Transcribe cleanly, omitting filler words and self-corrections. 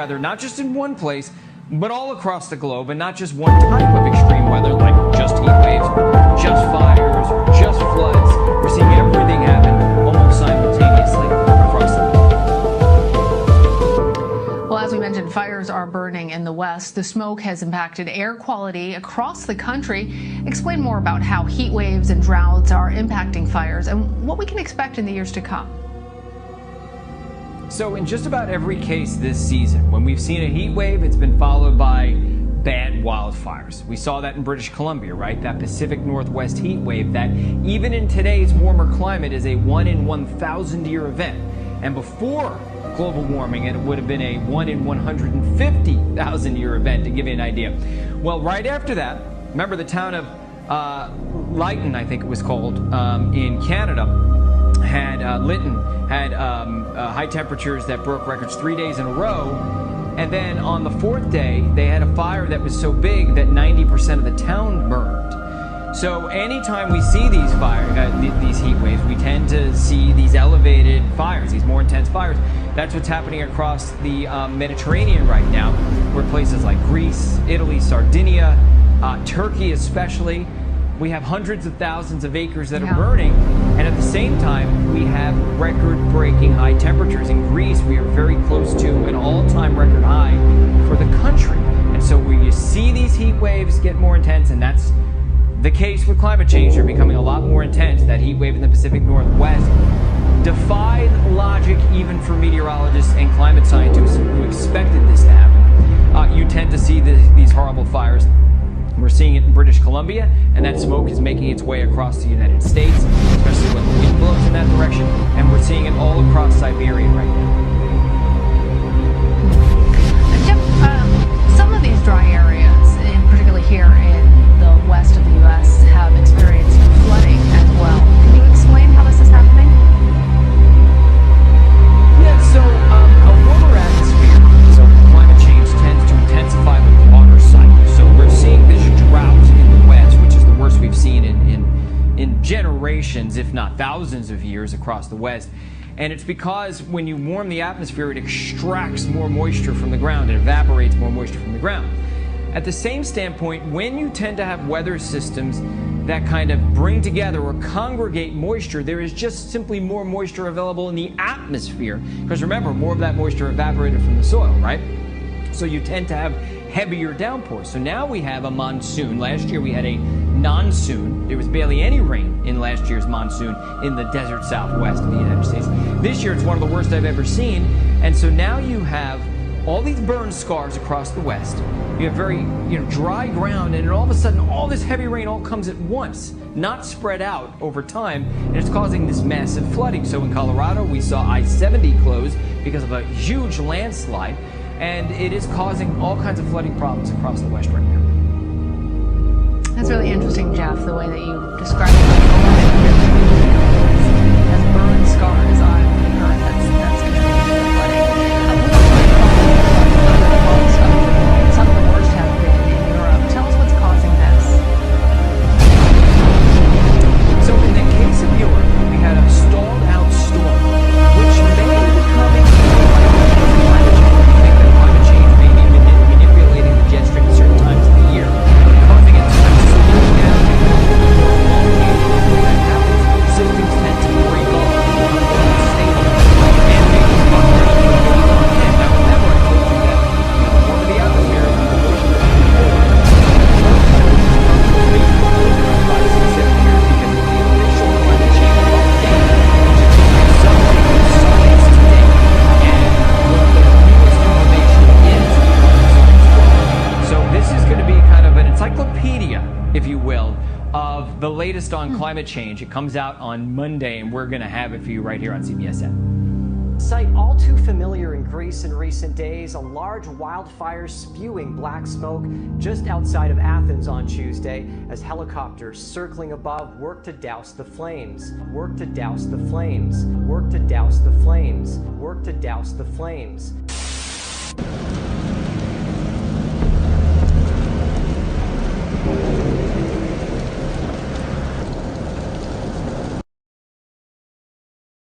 weather, not just in one place, but all across the globe, and not just one type of extreme weather, like just heat waves, just fires, just floods. We're seeing everything happen almost simultaneously across the globe. Well, as we mentioned, fires are burning in the West. The smoke has impacted air quality across the country. Explain more about how heat waves and droughts are impacting fires and what we can expect in the years to come. So in just about every case this season, when we've seen a heat wave, it's been followed by bad wildfires. We saw that in British Columbia, right? That Pacific Northwest heat wave that even in today's warmer climate is a 1 in 1,000 year event. And before global warming, it would have been a 1 in 150,000 year event, to give you an idea. Well, right after that, remember the town of Lytton, I think it was called, in Canada, Lytton had high temperatures that broke records 3 days in a row, and then on the fourth day they had a fire that was so big that 90% of the town burned. So anytime we see these these heat waves, we tend to see these elevated fires, these more intense fires. That's what's happening across the Mediterranean right now, where places like Greece, Italy, Sardinia, Turkey especially, we have hundreds of thousands of acres that are burning, and at the same time, we have record-breaking high temperatures. In Greece, we are very close to an all-time record high for the country. And so when you see these heat waves get more intense, and that's the case with climate change, they're becoming a lot more intense. That heat wave in the Pacific Northwest defied logic even for meteorologists and climate scientists who expected this to happen. You tend to see these horrible fires. We're seeing it in British Columbia, and that smoke is making its way across the United States, especially when the wind blows in that direction, and we're seeing it all across Siberia right now. Jeff, some of these dry areas, particularly here in the west of the U.S., have experienced flooding as well. Can you explain how this is happening? Yeah, so a warmer atmosphere, so climate change tends to intensify the water cycle. So we're seeing this drought in the West, which is the worst we've seen in generations, if not thousands of years across the West. And it's because when you warm the atmosphere, it extracts more moisture from the ground. It evaporates more moisture from the ground. At the same standpoint, when you tend to have weather systems that kind of bring together or congregate moisture, there is just simply more moisture available in the atmosphere. Because remember, more of that moisture evaporated from the soil, right? So you tend to have heavier downpours. So now we have a monsoon. Last year we had a non-soon. There was barely any rain in last year's monsoon in the desert southwest of the United States. This year it's one of the worst I've ever seen. And so now you have all these burn scars across the West. You have very dry ground, and then all of a sudden all this heavy rain all comes at once, not spread out over time, and it's causing this massive flooding. So in Colorado we saw I-70 close because of a huge landslide, and it is causing all kinds of flooding problems across the West right now. That's really interesting, Jeff, the way that you described it. As burn scars on the earth, that's contributing to the flooding. Some of the worst have been in Europe. Tell us what's causing this. So in the case of Europe, we had a stalled out storm, which may be coming climate change may be manipulating the jet stream at certain times of the year, causing it to slow down. When that happens, systems tend to break off and become unstable, and make the content. Now remember, I told you that the warmer the atmosphere, the moisture is by 6-7 years because of the initial climate change update, which is something science today, and one of the newest information is. So this is going to be kind of an encyclopedia, if you will, of the latest on climate change. It comes out on Monday, and we're going to have it for you right here on CBS-N. Sight all too familiar in Greece in recent days, a large wildfire spewing black smoke just outside of Athens on Tuesday as helicopters circling above work to douse the flames. Work to douse the flames. Work to douse the flames. Work to douse the flames.